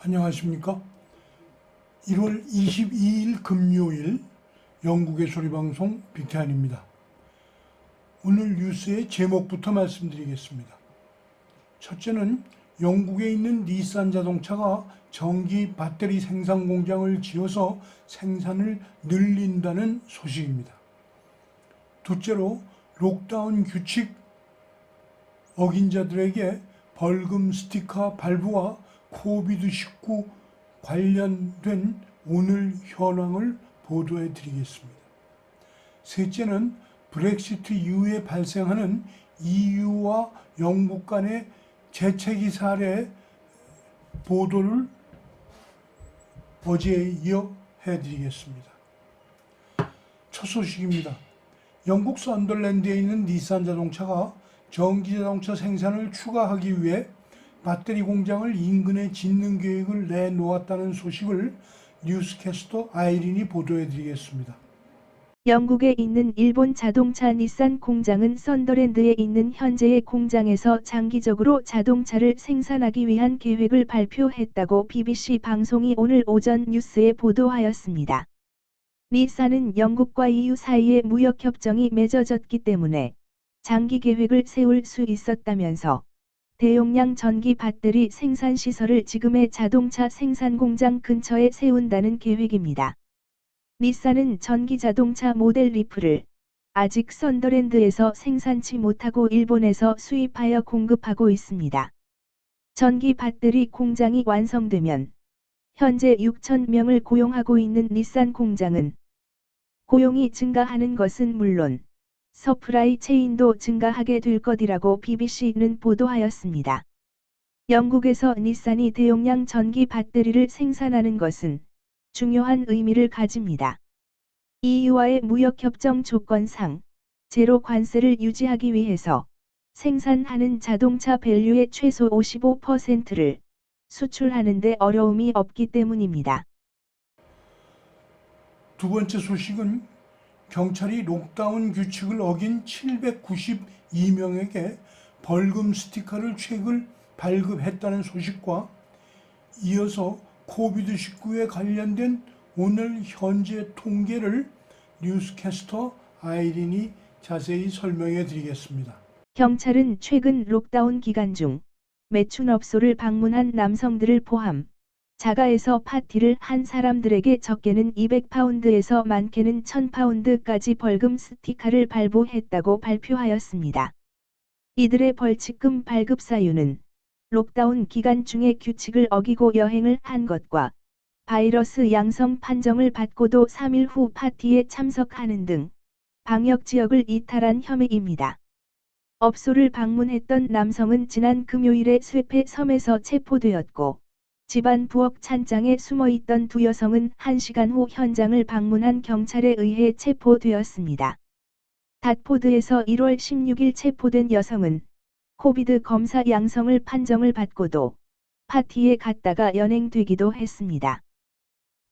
안녕하십니까? 1월 22일 금요일 영국의 소리방송 빅태환입니다. 오늘 뉴스의 제목부터 말씀드리겠습니다. 첫째는 영국에 있는 닛산 자동차가 전기 배터리 생산 공장을 지어서 생산을 늘린다는 소식입니다. 둘째로 록다운 규칙 어긴 자들에게 벌금 스티커 발부와 코비드19 관련된 오늘 현황을 보도해 드리겠습니다. 셋째는 브렉시트 이후에 발생하는 EU와 영국 간의 재채기 사례 보도를 어제에 이어 해드리겠습니다. 첫 소식입니다. 영국 선덜랜드에 있는 닛산 자동차가 전기자동차 생산을 추가하기 위해 배터리 공장을 인근에 짓는 계획을 내놓았다는 소식을 뉴스캐스터 아이린이 보도해 드리겠습니다. 영국에 있는 일본 자동차 닛산 공장은 선더랜드에 있는 현재의 공장에서 장기적으로 자동차를 생산하기 위한 계획을 발표했다고 BBC 방송이 오늘 오전 뉴스에 보도하였습니다. 닛산은 영국과 EU 사이에 무역협정이 맺어졌기 때문에 장기 계획을 세울 수 있었다면서 대용량 전기 배터리 생산 시설을 지금의 자동차 생산 공장 근처에 세운다는 계획입니다. 닛산은 전기 자동차 모델 리프를 아직 선더랜드에서 생산치 못하고 일본에서 수입하여 공급하고 있습니다. 전기 배터리 공장이 완성되면 현재 6,000명을 고용하고 있는 닛산 공장은 고용이 증가하는 것은 물론 서프라이 체인도 증가하게 될 것이라고 BBC는 보도하였습니다. 영국에서 닛산이 대용량 전기 배터리를 생산하는 것은 중요한 의미를 가집니다. EU와의 무역협정 조건상 제로 관세를 유지하기 위해서 생산하는 자동차 밸류의 최소 55%를 수출하는 데 어려움이 없기 때문입니다. 두 번째 소식은 경찰이 록다운 규칙을 어긴 792명에게 벌금 스티커를 최근 발급했다는 소식과 이어서 코비드19에 관련된 오늘 현재 통계를 뉴스캐스터 아이린이 자세히 설명해 드리겠습니다. 경찰은 최근 록다운 기간 중 매춘업소를 방문한 남성들을 포함 자가에서 파티를 한 사람들에게 적게는 200파운드에서 많게는 1000파운드까지 벌금 스티커를 발부했다고 발표하였습니다. 이들의 벌칙금 발급 사유는 록다운 기간 중에 규칙을 어기고 여행을 한 것과 바이러스 양성 판정을 받고도 3일 후 파티에 참석하는 등 방역지역을 이탈한 혐의입니다. 업소를 방문했던 남성은 지난 금요일에 쇠페 섬에서 체포되었고 집안 부엌 찬장에 숨어있던 두 여성은 1시간 후 현장을 방문한 경찰에 의해 체포되었습니다. 닷포드에서 1월 16일 체포된 여성은 코비드 검사 양성을 판정을 받고도 파티에 갔다가 연행되기도 했습니다.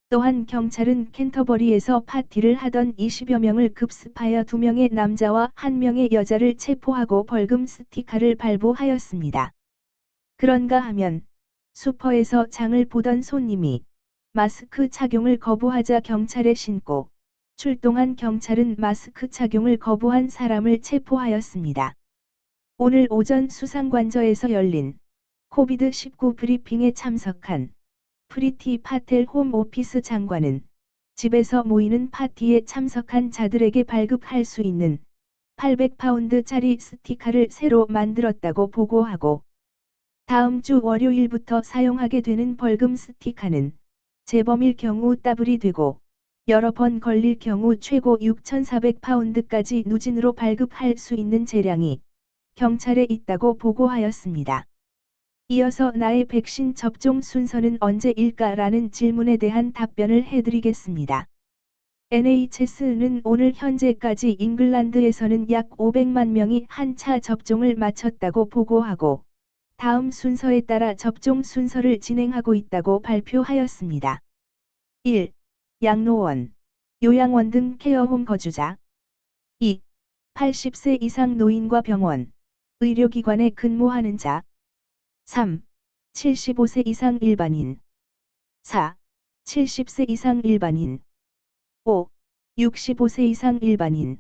또한 경찰은 캔터버리에서 파티를 하던 20여 명을 급습하여 2명의 남자와 1명의 여자를 체포하고 벌금 스티커를 발부하였습니다. 그런가 하면 슈퍼에서 장을 보던 손님이 마스크 착용을 거부하자 경찰에 신고 출동한 경찰은 마스크 착용을 거부한 사람을 체포하였습니다. 오늘 오전 수상관저에서 열린 코비드19 브리핑에 참석한 프리티 파텔 홈 오피스 장관은 집에서 모이는 파티에 참석한 자들에게 발급할 수 있는 800파운드짜리 스티커를 새로 만들었다고 보고하고 다음 주 월요일부터 사용하게 되는 벌금 스티커는 재범일 경우 더블이 되고 여러 번 걸릴 경우 최고 6,400파운드까지 누진으로 발급할 수 있는 재량이 경찰에 있다고 보고하였습니다. 이어서 나의 백신 접종 순서는 언제일까라는 질문에 대한 답변을 해드리겠습니다. NHS는 오늘 현재까지 잉글랜드에서는 약 500만 명이 한 차 접종을 마쳤다고 보고하고 다음 순서에 따라 접종 순서를 진행하고 있다고 발표하였습니다. 1. 양로원, 요양원 등 케어홈 거주자. 2. 80세 이상 노인과 병원, 의료기관에 근무하는 자. 3. 75세 이상 일반인, 4. 70세 이상 일반인. 5. 65세 이상 일반인.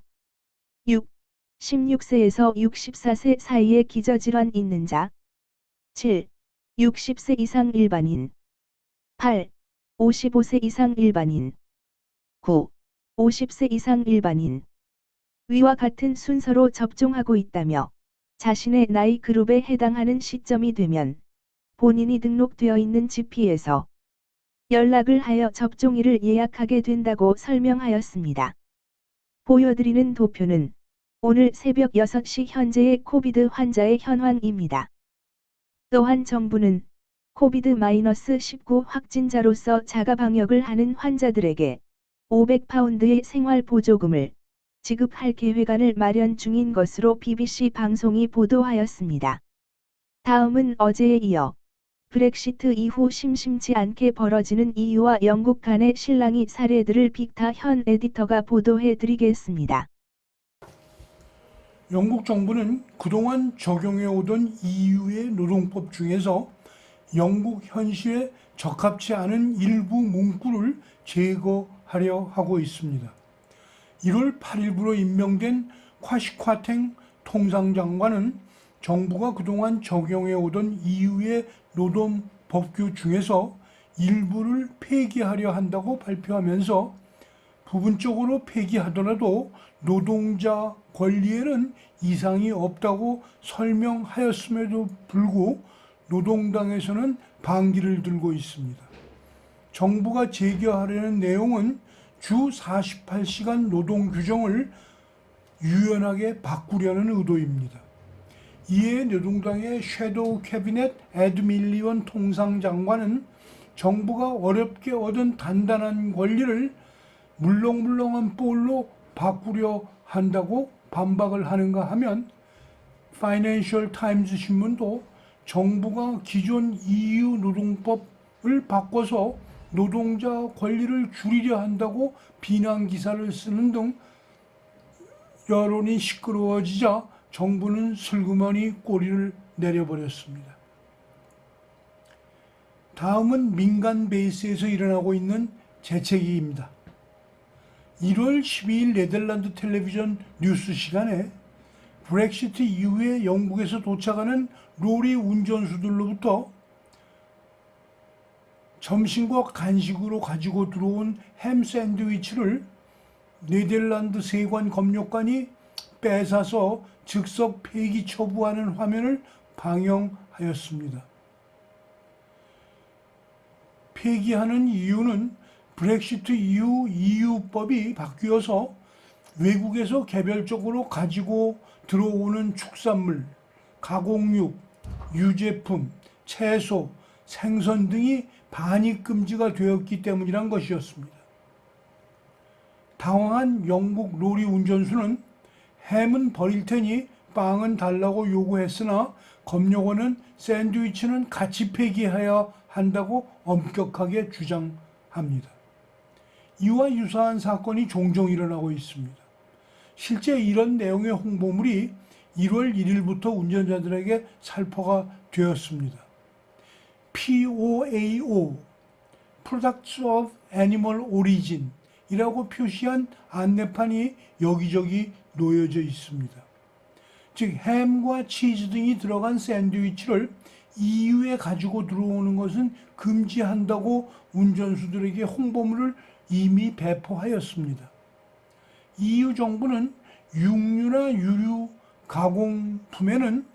6. 16세에서 64세 사이에 기저질환 있는 자. 7. 60세 이상 일반인. 8. 55세 이상 일반인. 9. 50세 이상 일반인. 위와 같은 순서로 접종하고 있다며 자신의 나이 그룹에 해당하는 시점이 되면 본인이 등록되어 있는 GP에서 연락을 하여 접종일을 예약하게 된다고 설명하였습니다. 보여드리는 도표는 오늘 새벽 6시 현재의 코비드 환자의 현황입니다. 또한 정부는 코비드-19 확진자로서 자가 방역을 하는 환자들에게 500파운드의 생활 보조금을 지급할 계획안을 마련 중인 것으로 BBC 방송이 보도하였습니다. 다음은 어제에 이어 브렉시트 이후 심심치 않게 벌어지는 EU와 영국 간의 실랑이 사례들을 빅타 현 에디터가 보도해 드리겠습니다. 영국 정부는 그동안 적용해 오던 EU의 노동법 중에서 영국 현실에 적합치 않은 일부 문구를 제거하려 하고 있습니다. 1월 8일부로 임명된 콰시콰탱 통상장관은 정부가 그동안 적용해 오던 EU의 노동 법규 중에서 일부를 폐기하려 한다고 발표하면서 부분적으로 폐기하더라도 노동자 권리에는 이상이 없다고 설명하였음에도 불구하고 노동당에서는 반기를 들고 있습니다. 정부가 제기하려는 내용은 주 48시간 노동 규정을 유연하게 바꾸려는 의도입니다. 이에 노동당의 섀도우 캐비넷 에드 밀리언 통상장관은 정부가 어렵게 얻은 단단한 권리를 물렁물렁한 볼로 바꾸려 한다고 반박을 하는가 하면 파이낸셜 타임즈 신문도 정부가 기존 EU 노동법을 바꿔서 노동자 권리를 줄이려 한다고 비난 기사를 쓰는 등 여론이 시끄러워지자 정부는 슬그머니 꼬리를 내려버렸습니다. 다음은 민간 베이스에서 일어나고 있는 재채기입니다. 1월 12일 네덜란드 텔레비전 뉴스 시간에 브렉시트 이후에 영국에서 도착하는 로리 운전수들로부터 점심과 간식으로 가지고 들어온 햄 샌드위치를 네덜란드 세관 검역관이 뺏어서 즉석 폐기 처분하는 화면을 방영하였습니다. 폐기하는 이유는 브렉시트 이후 EU법이 바뀌어서 외국에서 개별적으로 가지고 들어오는 축산물, 가공육, 유제품, 채소, 생선 등이 반입 금지가 되었기 때문이란 것이었습니다. 당황한 영국 로리 운전수는 햄은 버릴 테니 빵은 달라고 요구했으나 검역원은 샌드위치는 같이 폐기해야 한다고 엄격하게 주장합니다. 이와 유사한 사건이 종종 일어나고 있습니다. 실제 이런 내용의 홍보물이 1월 1일부터 운전자들에게 살포가 되었습니다. POAO, Products of Animal Origin 이라고 표시한 안내판이 여기저기 놓여져 있습니다. 즉 햄과 치즈 등이 들어간 샌드위치를 EU에 가지고 들어오는 것은 금지한다고 운전수들에게 홍보물을 이미 배포하였습니다. EU 정부는 육류나 유류 가공품에는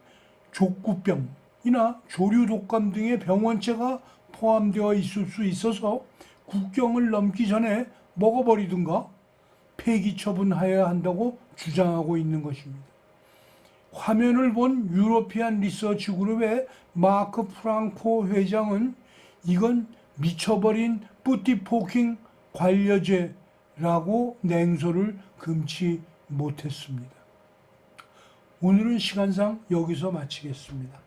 족구병이나 조류 독감 등의 병원체가 포함되어 있을 수 있어서 국경을 넘기 전에 먹어버리든가 폐기 처분해야 한다고 주장하고 있는 것입니다. 화면을 본 유로피안 리서치 그룹의 마크 프랑코 회장은 이건 미쳐버린 뿌띠포킹 관여죄라고 냉소를 금치 못했습니다. 오늘은 시간상 여기서 마치겠습니다.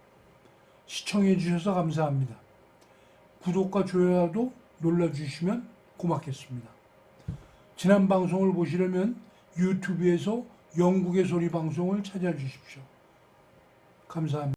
시청해 주셔서 감사합니다. 구독과 좋아요도 눌러주시면 고맙겠습니다. 지난 방송을 보시려면 유튜브에서 영국의 소리 방송을 찾아주십시오. 감사합니다.